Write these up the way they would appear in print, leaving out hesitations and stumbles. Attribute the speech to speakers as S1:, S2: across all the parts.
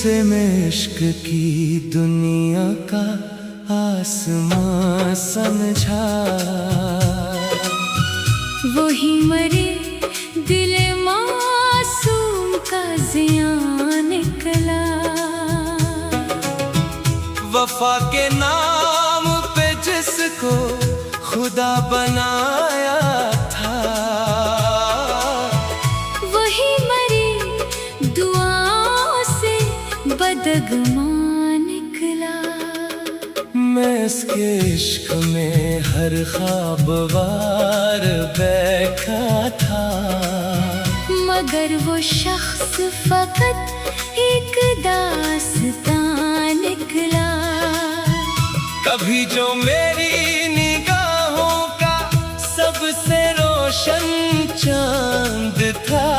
S1: उसे मैं इश्क की दुनिया का आसमां समझा।
S2: वही मरे दिल मासूम का ज़ियां निकला।
S1: वफा के नाम पे जिसको खुदा बनाया था,
S2: वही मरी दुआओं से बदगुमान निकला।
S1: मैं इसके इश्क में हर ख्वाब वार बैठा था,
S2: मगर वो शख्स फकत एक दास्तां निकला।
S1: कभी जो मेरी निगाहों का सबसे रोशन चांद था,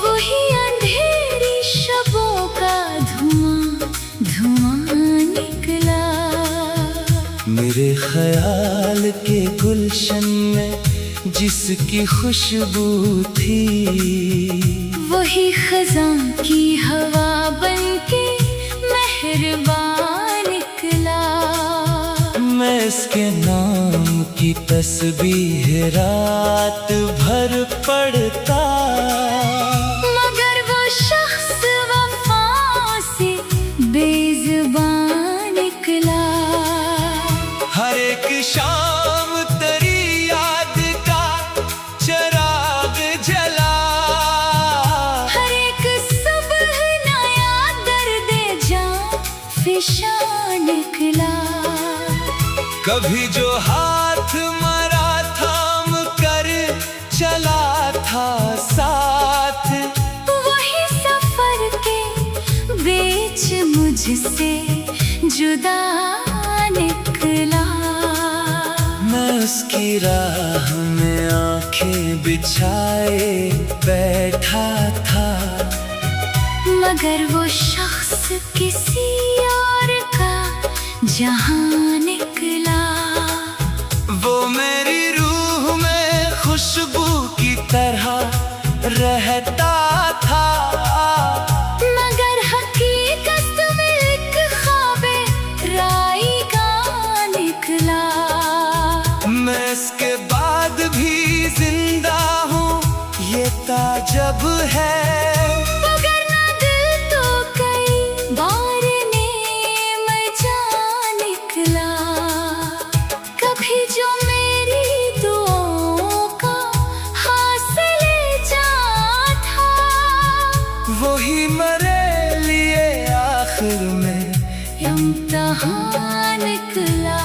S2: वही अंधेरी शबों का धुआं धुआं निकला।
S1: मेरे ख्याल के गुलशन में जिसकी खुशबू थी,
S2: वही खज़ां की हवा बनके मेहरबान निकला।
S1: मैं इसके नाम की तस्बीह रात भर पढ़ता,
S2: मगर वो शख्स वफा से बेज़ुबान निकला।
S1: हर एक शाम तेरी याद का चिराग जला,
S2: हर एक सुबह नया दर्द जां फिशा निकला।
S1: कभी जो हाथ मरा थाम कर चला था साथ,
S2: वही सफर के बीच मुझसे जुदा निकला।
S1: मैं उसकी राह में आंखें बिछाए बैठा था,
S2: मगर वो शख्स किसी और का जहां निकला।
S1: वो मेरी रूह में खुशबू की तरह रहता था,
S2: मगर हकीकत में एक ख्वाबे राई का निकला।
S1: मैं इसके बाद भी जिंदा हूँ, ये ताजब है।
S2: मगर ना दिल तो कई बार नेम जा निकला। कभी जो मेरी दुआओं का हासिल जा था,
S1: वही मेरे लिए आखिर में
S2: इम्तिहान निकला।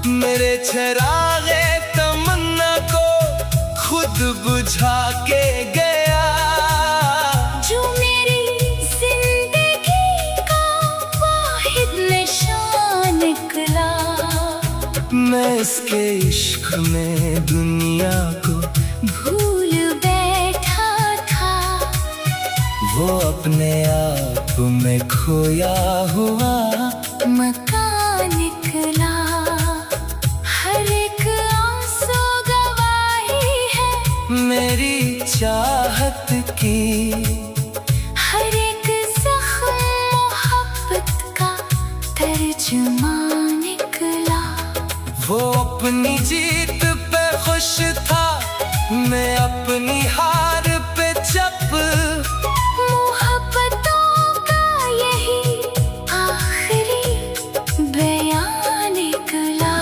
S1: मेरे चिरागे तमन्ना को खुद बुझा के गया,
S2: जो मेरी जिंदगी का वाहिद निशान निकला।
S1: मैं इसके इश्क में दुनिया को
S2: भूल बैठा था,
S1: वो अपने आप में खोया हुआ
S2: मकान निकला। हर एक आंसू गवाही है
S1: मेरी चाहत की,
S2: हर एक ज़ख्म मोहब्बत का तर्जुमान निकला।
S1: वो अपनी जीत पे खुश था, मैं अपनी हार पे चप।
S2: मोहब्बतों का यही आखिरी बयान निकला।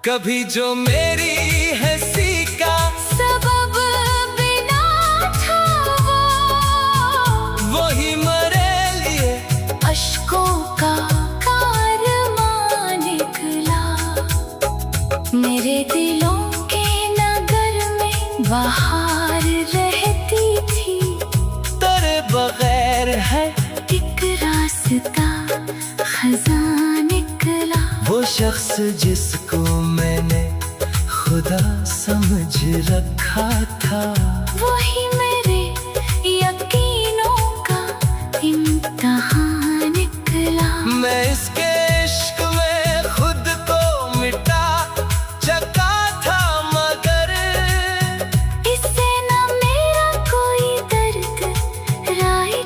S1: कभी जो मेरी हंसी का
S2: सबब बिना था,
S1: वही मेरे लिए
S2: अश्कों का कारवां निकला। मेरे दिलों के नगर में बहार रहती थी,
S1: तेरे बगैर है
S2: एक रास्ता खज़ां निकला।
S1: वो शख्स जिसको मैंने खुदा समझ रखा था,
S2: वही मेरे यकीनों का इम्तिहान निकला।
S1: मैं इसके इश्क में खुद को मिटा चका था, मगर
S2: इससे न मेरा कोई दर्द राई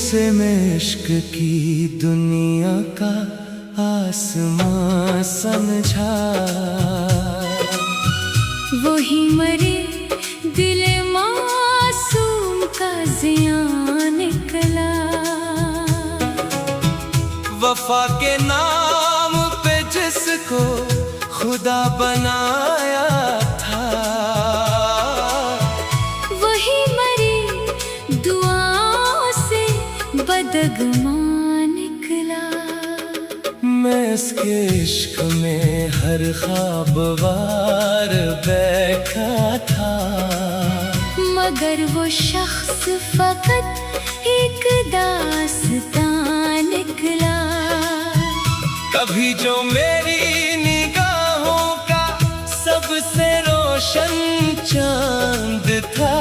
S1: उसे मैं इश्क की दुनिया का आसमां समझा।
S2: वही मरे दिल मासूम का जियां निकला।
S1: वफा के नाम पे जिसको खुदा बनाया था,
S2: वही मरी दुआओं से बदगमा निकला।
S1: मैं इसके इश्क में हर ख्वाब वार बैठा था,
S2: मगर वो शख्स फकत एक दास्तां निकला।
S1: कभी जो मेरी निगाहों का सबसे रोशन चांद था,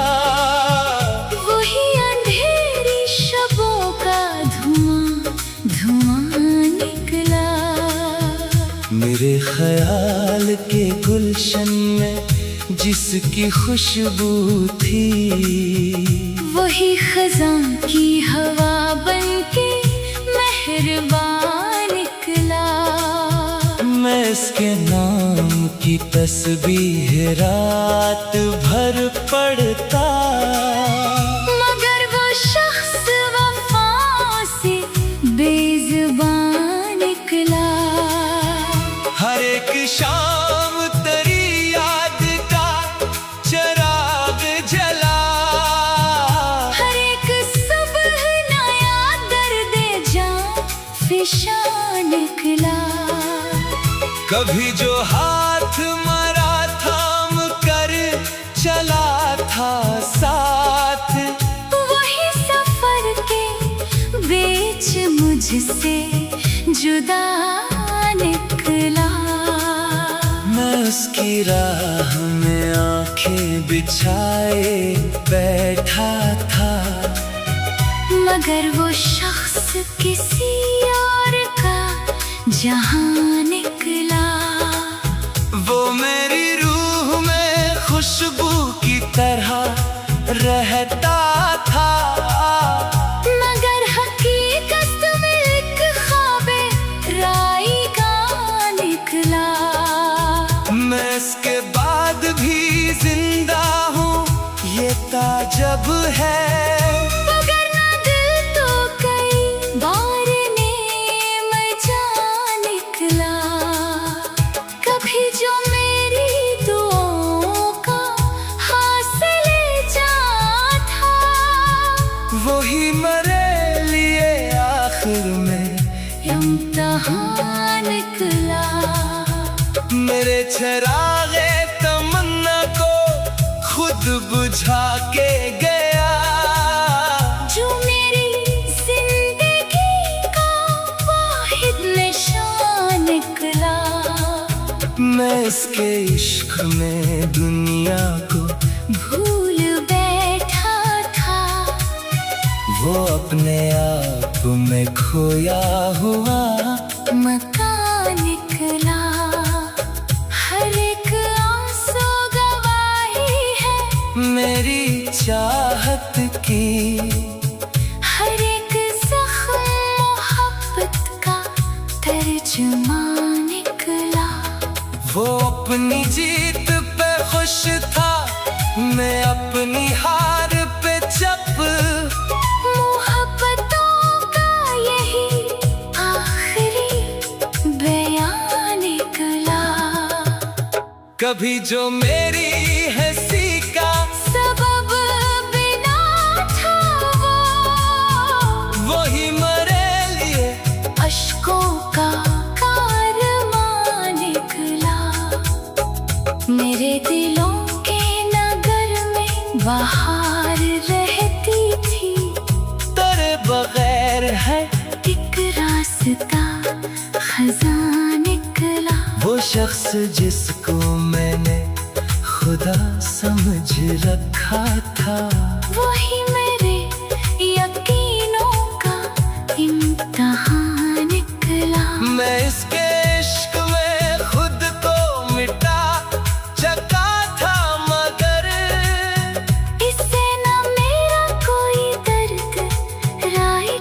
S2: वही अंधेरी शबों का धुआं धुआं निकला।
S1: मेरे ख्याल के गुलशन में जिसकी खुशबू थी,
S2: वही खज़ां की हवा बनके मेहरबान निकला।
S1: मैं इसके नाम की तस्बीह रात भर पढ़ता,
S2: मगर वो शख्स वफा से बेज़ुबान निकला।
S1: हर एक शाम तेरी याद का चिराग जला,
S2: हर एक सुबह नया दर्द जां फिशा निकला।
S1: कभी जो हाथ मरा थाम कर चला था साथ,
S2: वही सफर के बीच मुझसे जुदा निकला।
S1: मैं उसकी राह में आंखें बिछाए बैठा था,
S2: मगर वो शख्स किसी और का जहां निकला।
S1: वो मेरी रूह में खुशबू की तरह रहता था,
S2: मगर हकीकत में एक ख्वाबे राई का निकला।
S1: मैं इसके बाद भी जिंदा हूँ ये ताजब है,
S2: मगर ना दिल तो कई बार नेम जा निकला। कभी जो मेरी दुआओं का हासिल जा था,
S1: वही मेरे लिए आखिर में
S2: इम्तिहान निकला।
S1: मेरे चरागे तमन्ना को खुद बुझा के गया,
S2: जो मेरी जिंदगी का वाहिद निशान निकला।
S1: मैं इसके इश्क में दुनिया को
S2: भूल बैठा था,
S1: वो अपने आप में खोया हुआ
S2: मकान निकला। हर एक आंसू गवाही है
S1: मेरी चाहत की,
S2: हर एक ज़ख्म मोहब्बत का तर्जुमा निकला।
S1: वो अपनी जीत पे खुश था, मैं अपनी हार पे चप।
S2: मोहब्बतों का यही आखिरी बयान निकला।
S1: कभी जो मेरी हंसी का
S2: सबब बिना था,
S1: वही मेरे लिए
S2: अश्कों का कारवां निकला। मेरे दिलों के नगर में बहार रहती थी,
S1: तेरे बगैर है
S2: एक रास्ता खज़ां निकला।
S1: वो शख्स जिसको मैंने खुदा समझ रखा था,
S2: वही मेरे यकीनों का इम्तिहान निकला।
S1: मैं इसके इश्क में खुद को मिटा चका था, मगर
S2: इससे न मेरा कोई दर्द राई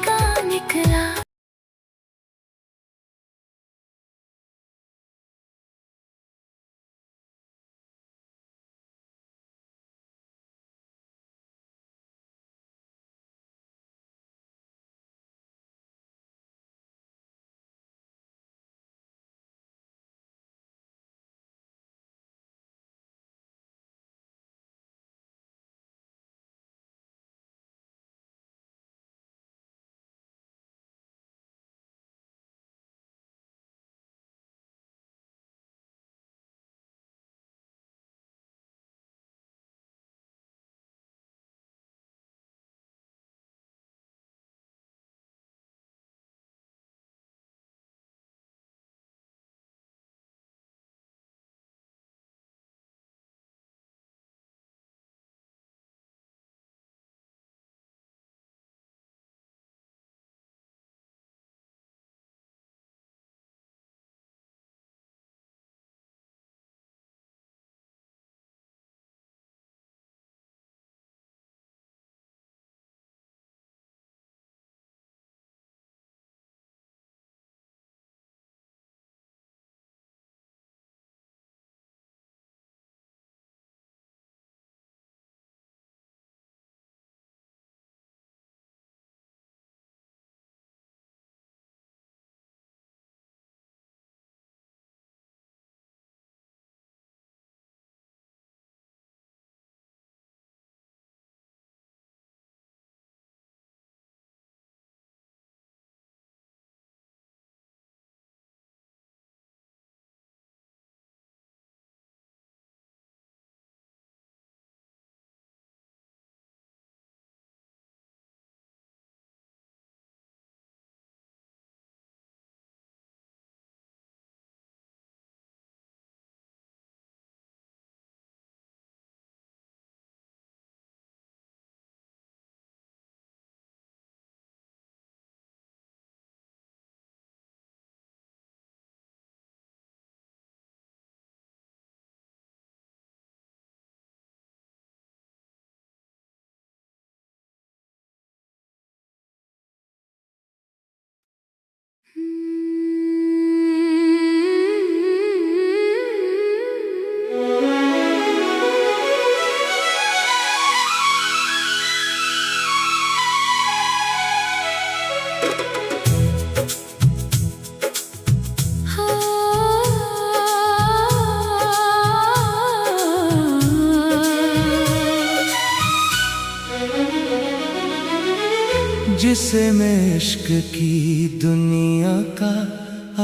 S1: उसे मैं इश्क की दुनिया का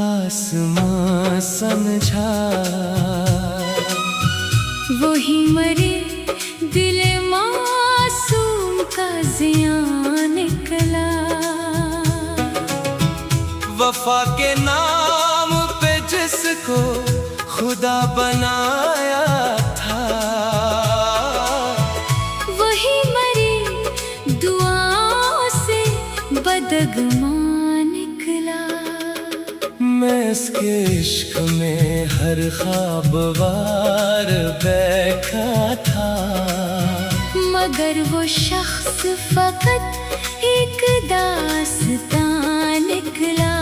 S1: आसमां समझा।
S2: वही मरे दिल मासूम का जियां निकला।
S1: वफा के नाम पे जिसको खुदा बनाया था,
S2: वही मरी दुआओं से बदगमां निकला।
S1: मैं इसके इश्क में हर ख्वाब वार बैठा था,
S2: मगर वो शख्स फकत एक दास्तां निकला।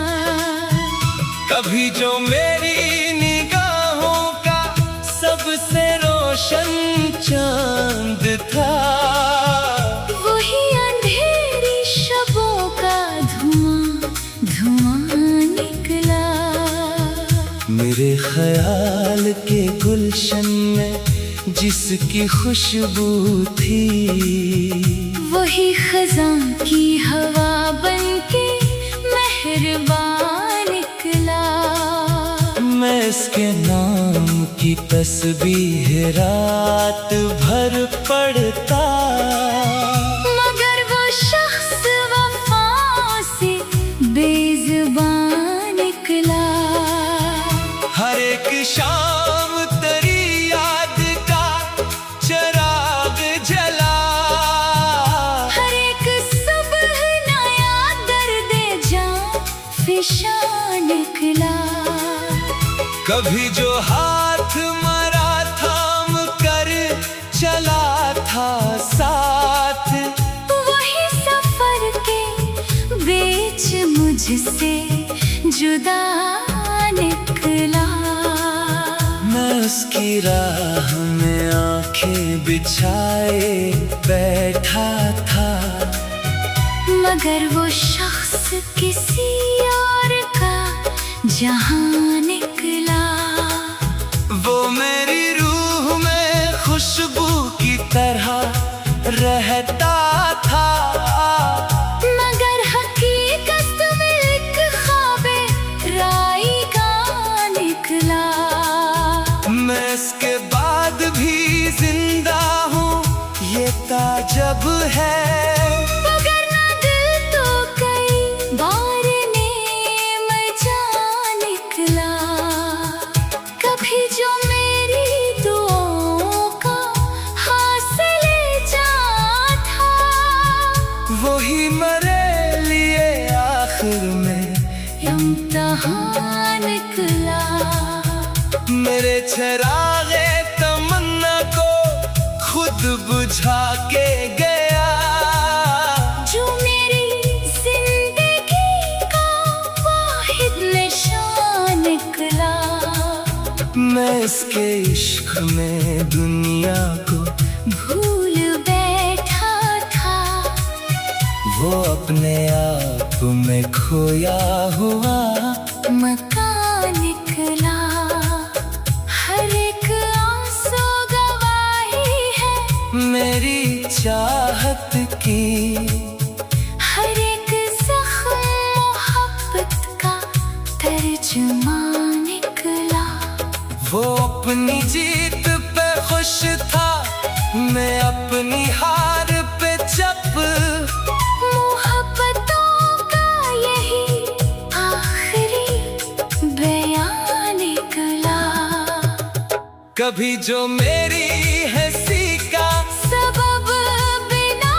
S1: कभी जो मेरी निगाहों का सबसे रोशन चांद था,
S2: वही अंधेरी शबों का धुआं धुआं निकला।
S1: मेरे ख्याल के गुलशन में जिसकी खुशबू थी,
S2: वही खज़ां की हवा बनके मेहरबान निकला।
S1: मैं इसके नाम की तस्बीह रात भर पढ़ता,
S2: मगर वो शख्स वफा से बेज़ुबान निकला।
S1: हर एक शाम तेरी याद का चिराग जला,
S2: हर एक सुबह नया दर्द जां फिशा निकला।
S1: कभी जो हाथ मरा थाम कर चला था साथ,
S2: वही सफर के बीच मुझसे जुदा निकला।
S1: मैं उसकी राह में आंखें बिछाए बैठा था,
S2: मगर वो शख्स किसी और का जहां निकला।
S1: वो मेरी रूह में खुशबू की तरह रहता था,
S2: मगर हकीकत में एक ख्वाबे राई का निकला।
S1: मैं इसके बाद भी जिंदा हूँ ये ताजब है,
S2: मगर ना दिल तो कई बार नेम जा निकला। कभी जो मेरी दुआओं का हासिल जा था,
S1: वही मेरे लिए आखिर में
S2: इम्तिहान निकला।
S1: मेरे चिरागे तमन्ना को खुद बुझा के गया,
S2: जो मेरी जिंदगी का वाहिद निशान निकला।
S1: मैं इसके इश्क में दुनिया को
S2: भूल बैठा था,
S1: वो अपने आप में खोया हुआ
S2: मकान निकला। हर एक आंसू गवाही है
S1: मेरी चाहत की,
S2: हर एक ज़ख्म मोहब्बत का तर्जुमा निकला।
S1: वो अपनी जीत पे खुश था, मैं अपनी हार पे चप।
S2: मोहब्बतों का यही आखिरी बयान निकला।
S1: कभी जो मेरी हंसी का
S2: सबब बिना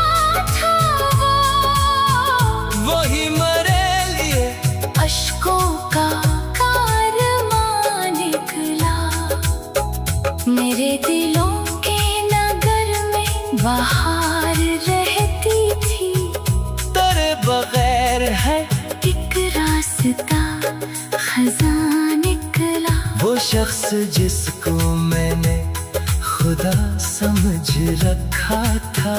S2: था
S1: वही मेरे लिए
S2: अश्कों का कारवां निकला। मेरे दिलों के नगर में बहार रहती थी,
S1: तेरे बगैर है
S2: एक रास्ता खज़ां निकला।
S1: वो शख्स जिसको मैंने खुदा समझ रखा था,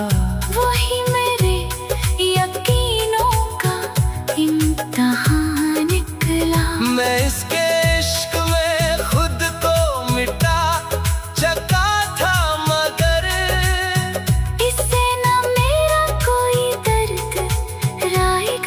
S2: वही मेरे यकीनों का इम्तिहान निकला।
S1: मैं इसके इश्क में खुद को मिटा चका था, मगर
S2: इससे न मेरा कोई दर्द राई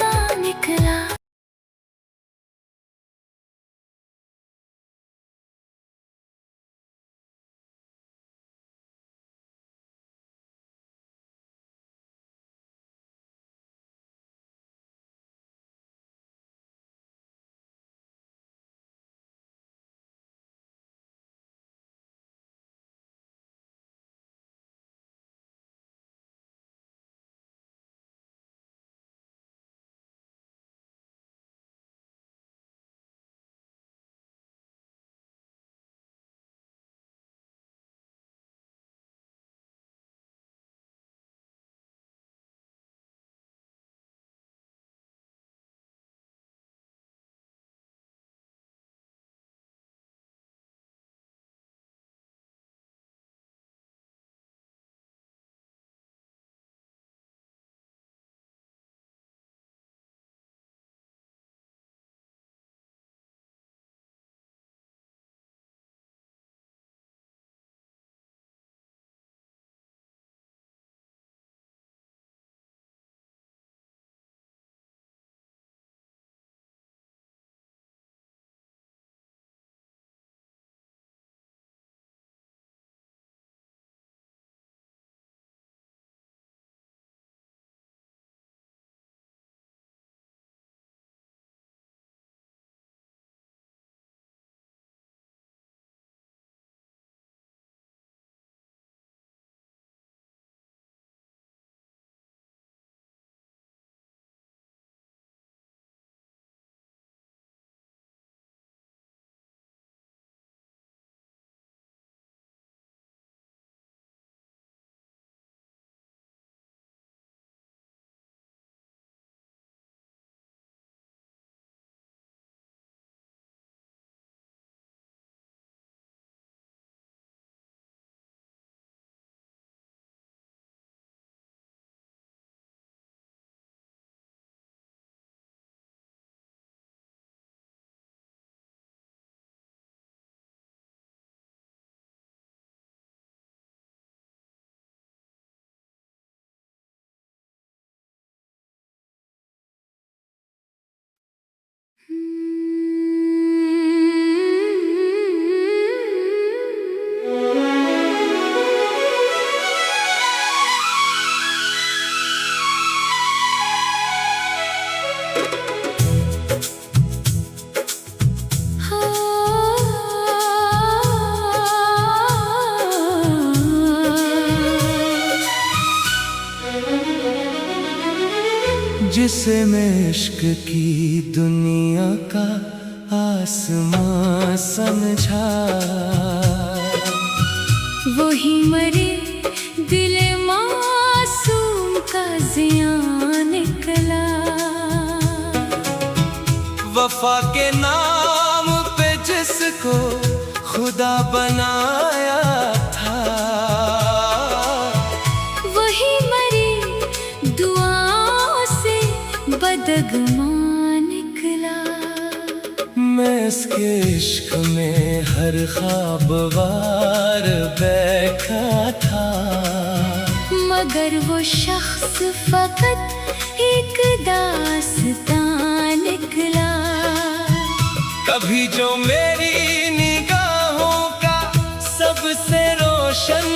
S1: उसे मैं इश्क की दुनिया का आसमां समझा।
S2: वही मरे दिल मासूम का जियां निकला।
S1: वफा के नाम पे जिसको खुदा बनाया था,
S2: वही मरी दुआओं से बदगुमान निकला।
S1: मैं इसके इश्क में हर ख्वाब वार बैठा था,
S2: मगर वो शख्स फकत एक दास्तां निकला।
S1: कभी जो मेरी निगाहों का सबसे रोशन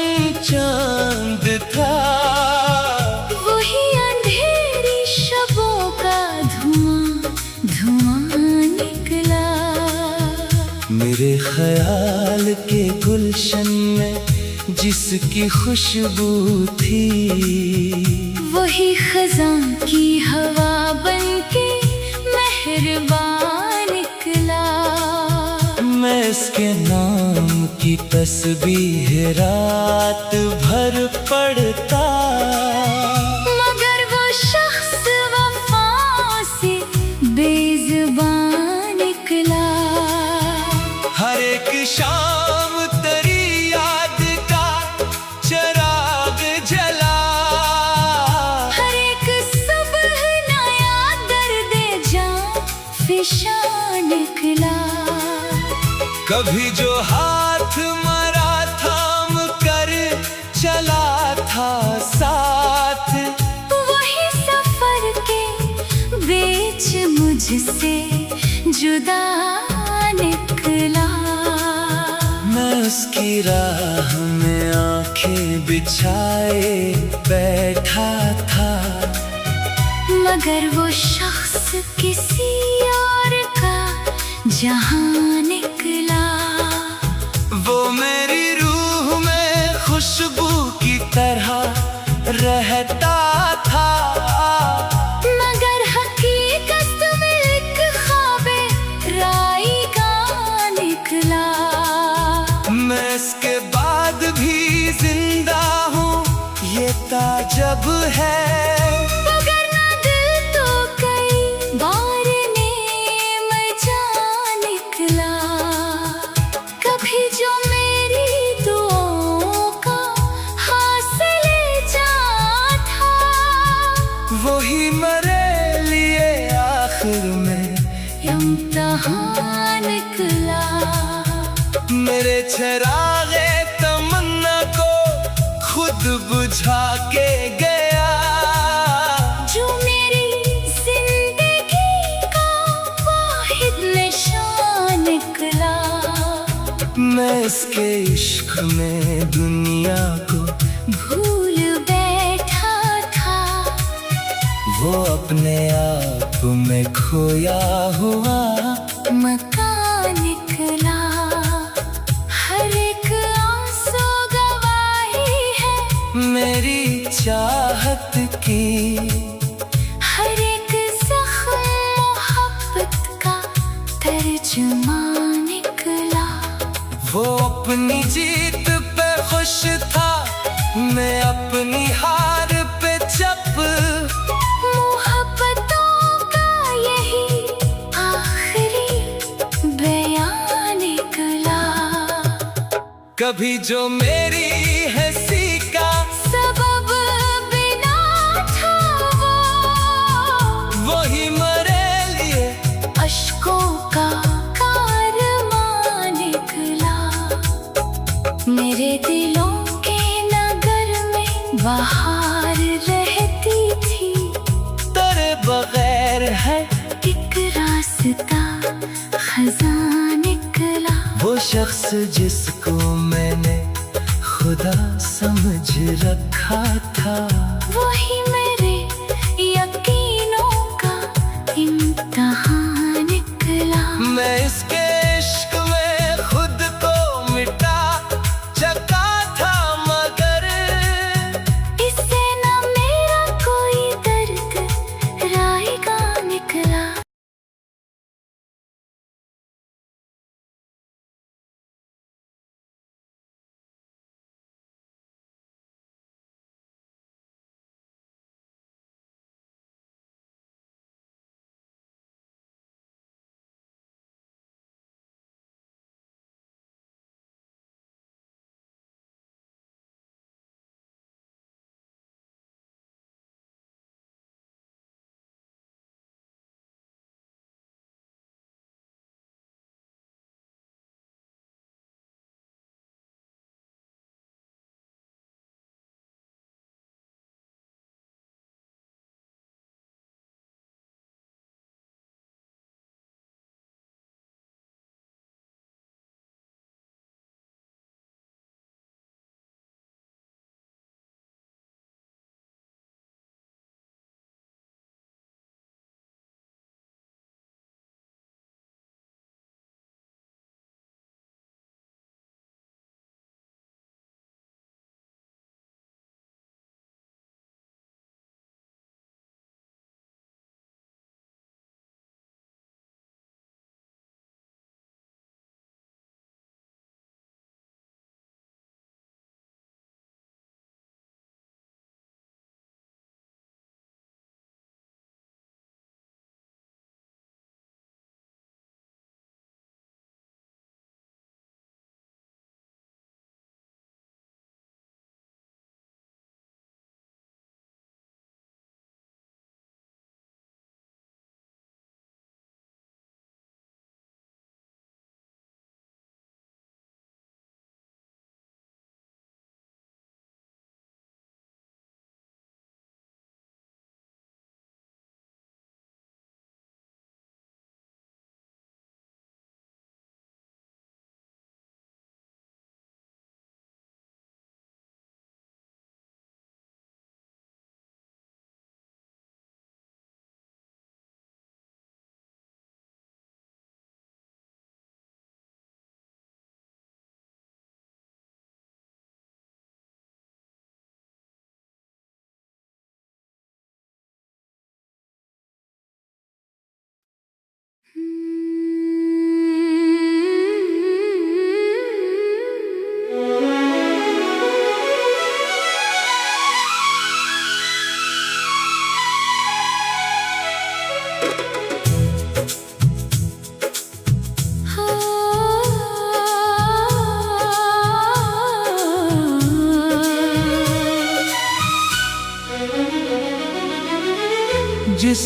S1: चांद था,
S2: वही अंधेरी शबों का धुआं धुआं निकला।
S1: मेरे ख्याल के गुलशन में जिसकी खुशबू थी,
S2: वही खज़ां की हवा बनके मेहरबान निकला।
S1: मैं इसके नाम की तस्बीह रात भर पढ़ता,
S2: मगर वो शख्स वफा से बेज़ुबान निकला।
S1: हर एक शाम तेरी याद का चिराग जला,
S2: हर एक सुबह नया दर्द जां फिशा निकला।
S1: कभी जो हाथ मरा थाम कर चला था साथ,
S2: वही सफर के बीच मुझसे जुदा निकला।
S1: मैं उसकी राह में आंखें बिछाए बैठा था,
S2: मगर वो शख्स किसी और का जहां निकला।
S1: वो मेरी रूह में खुशबू की तरह रहता था,
S2: मगर हकीकत में एक ख्वाबे राई का निकला।
S1: मैं इसके बाद भी जिंदा हूँ, ये ताजब है।
S2: मगर ना दिल तो कई बार नेम जा निकला। कभी जो मेरी दुआओं का हासिल जा था,
S1: वही मेरे लिए आखिर में
S2: इम्तिहान निकला।
S1: मेरे चरागे तमन्ना को खुद बुझा के गया,
S2: जो मेरी जिंदगी का वाहिद निशान निकला।
S1: मैं इसके इश्क में दुनिया को
S2: भूल बैठा था,
S1: वो अपने आप में खोया हुआ
S2: मकान निकला। हर एक आंसू गवाही है
S1: मेरी चाहत की,
S2: हर एक ज़ख्म मोहब्बत का तर्जुमा निकला।
S1: वो अपनी जीत पे खुश था, मैं अपनी हार पे चप।
S2: मोहब्बतों का यही आखिरी बयान निकला।
S1: कभी जो मेरी हंसी का
S2: सबब बिना था,
S1: वही मेरे लिए
S2: अश्कों का कारवां निकला। मेरे दिलों के नगर में बहार रहती थी,
S1: तेरे बगैर है
S2: एक रास्ता खज़ां निकला।
S1: वो शख्स जिसको मैंने खुदा समझ रखा था,
S2: वही मेरे यकीनों का इम्तिहान निकला।
S1: मैं इसके इश्क में खुद को मिटा चका था, मगर
S2: इससे न मेरा कोई दर्द राई का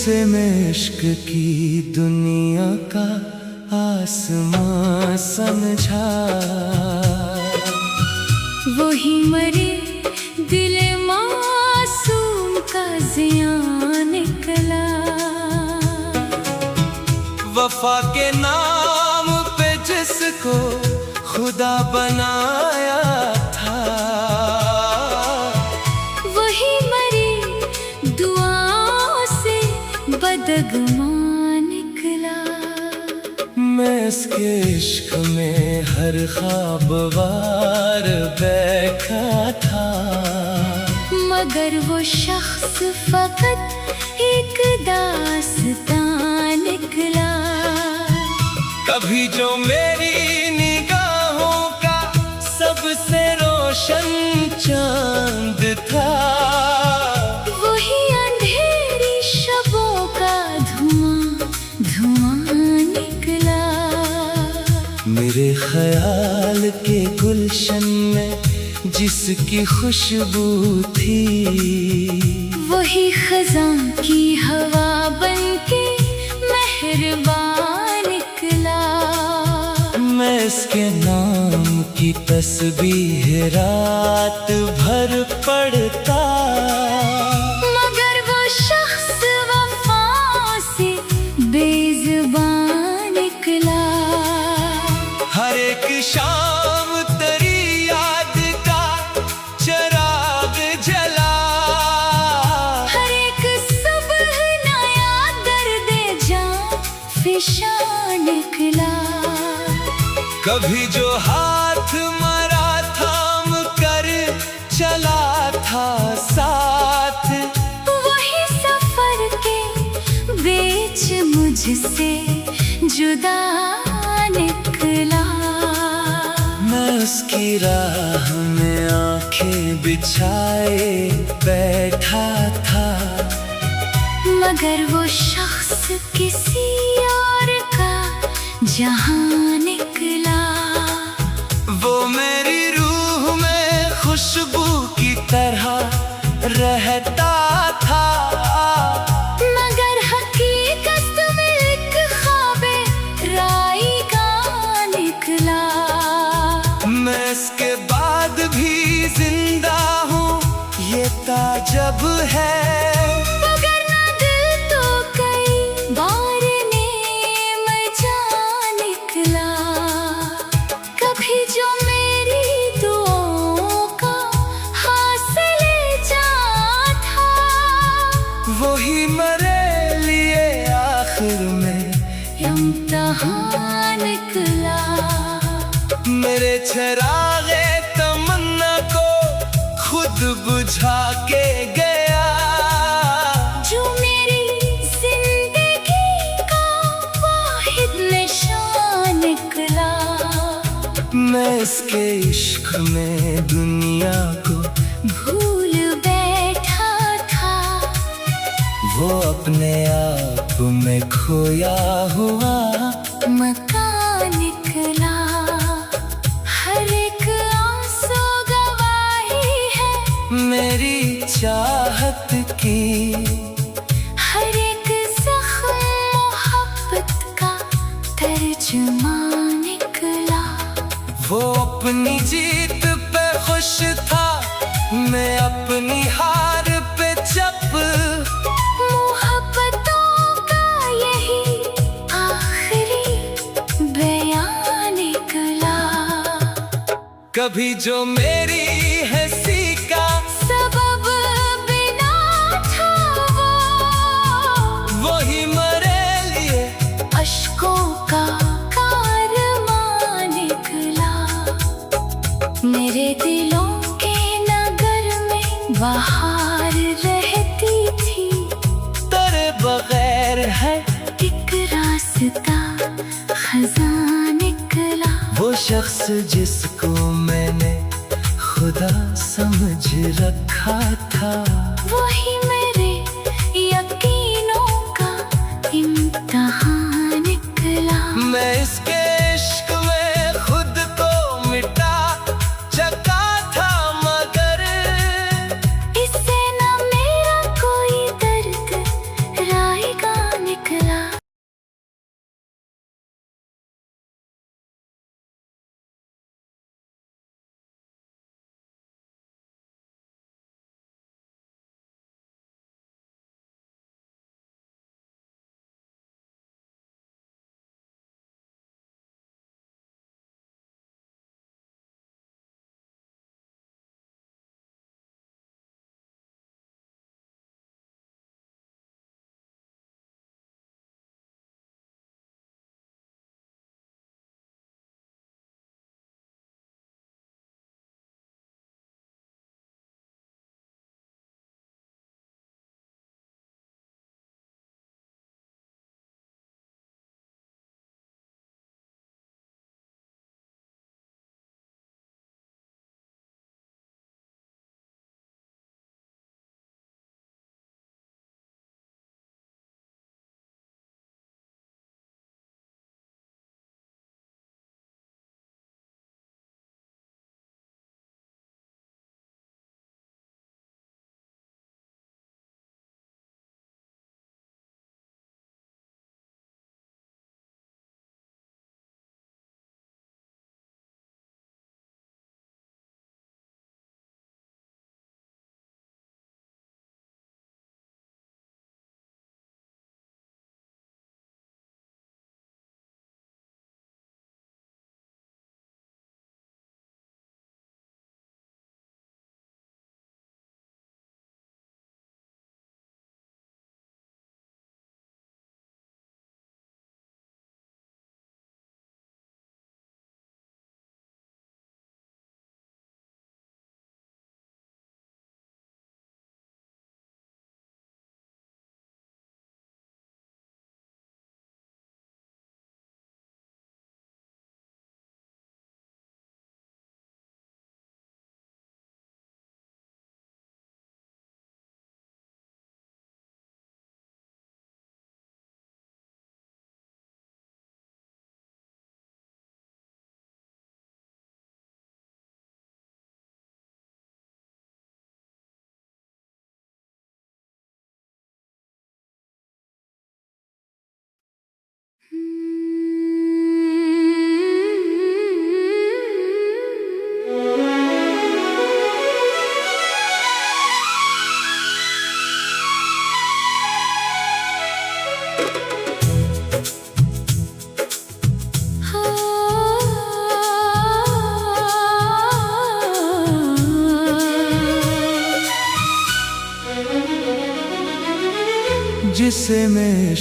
S1: उसे मैं इश्क की दुनिया का आसमां समझा।
S2: वही मरे दिल मासूम का जियां निकला।
S1: वफा के नाम पे जिसको खुदा बनाया था,
S2: वही मरी दुआओं से बदगमा निकला।
S1: मैं इसके इश्क में हर ख्वाब वार बैठा था,
S2: मगर वो शख्स फकत एक दास्तां निकला।
S1: कभी जो मेरी निगाहों का सबसे रोशन चांद था,
S2: वही अंधेरी शबों का धुआं धुआं निकला।
S1: मेरे ख्याल के गुलशन में जिसकी खुशबू थी,
S2: वही खज़ां की हवा बनके मेहरबान निकला।
S1: मैं इसके नाम की तस्बीह रात भर पढ़ता,
S2: मगर वो शख्स वफा से बेज़ुबान निकला।
S1: हर एक शाम तेरी याद का चिराग जला,
S2: हर एक सुबह नया दर्द जां फिशा निकला।
S1: कभी जो हाथ मरा थाम कर चला था साथ,
S2: वही सफर के बीच मुझसे जुदा निकला।
S1: मैं उसकी राह में आंखें बिछाए बैठा था,
S2: मगर वो शख्स किसी और का जहां निकला।
S1: वो मेरी रूह में खुशबू की तरह रहता था,
S2: मगर हकीकत में एक ख्वाबे राई का निकला।
S1: मैं इसके बाद भी जिंदा हूँ ये ताजब है,
S2: मगर ना दिल तो कई बार नेम जा निकला। कभी जो मेरी दुआओं का हासिल जा था,
S1: वही मेरे लिए आखिर में
S2: इम्तिहान निकला।
S1: मेरे चिरागे तमन्ना को खुद बुझा के गया,
S2: जो मेरी जिंदगी का वाहिद निशान निकला।
S1: मैं इसके इश्क में दुनिया को
S2: भूल बैठा था,
S1: वो अपने आप में खोया हुआ
S2: मकान निकला। हर एक आंसू गवाही है
S1: मेरी चाहत की,
S2: हर एक ज़ख्म मोहब्बत का तर्जुमा निकला।
S1: वो अपनी जीत पे खुश था, मैं अपनी हार पे चप।
S2: मोहब्बतों का यही आखिरी बयान निकला।
S1: कभी जो मेरी हंसी का
S2: सबब बिना था,
S1: वही मेरे लिए
S2: अश्कों का कारवां निकला। मेरे दिलों के नगर में बहार रहती थी,
S1: तेरे बगैर है
S2: एक रास्ता खज़ां निकला।
S1: वो शख्स जिसको मैंने खुदा समझ रखा था,
S2: वही मेरे यकीनों का इम्तिहान निकला।
S1: मैं इसके इश्क में खुद को मिटा चका था, मगर
S2: इससे न मेरा कोई दर्द राई
S1: जिसे मैं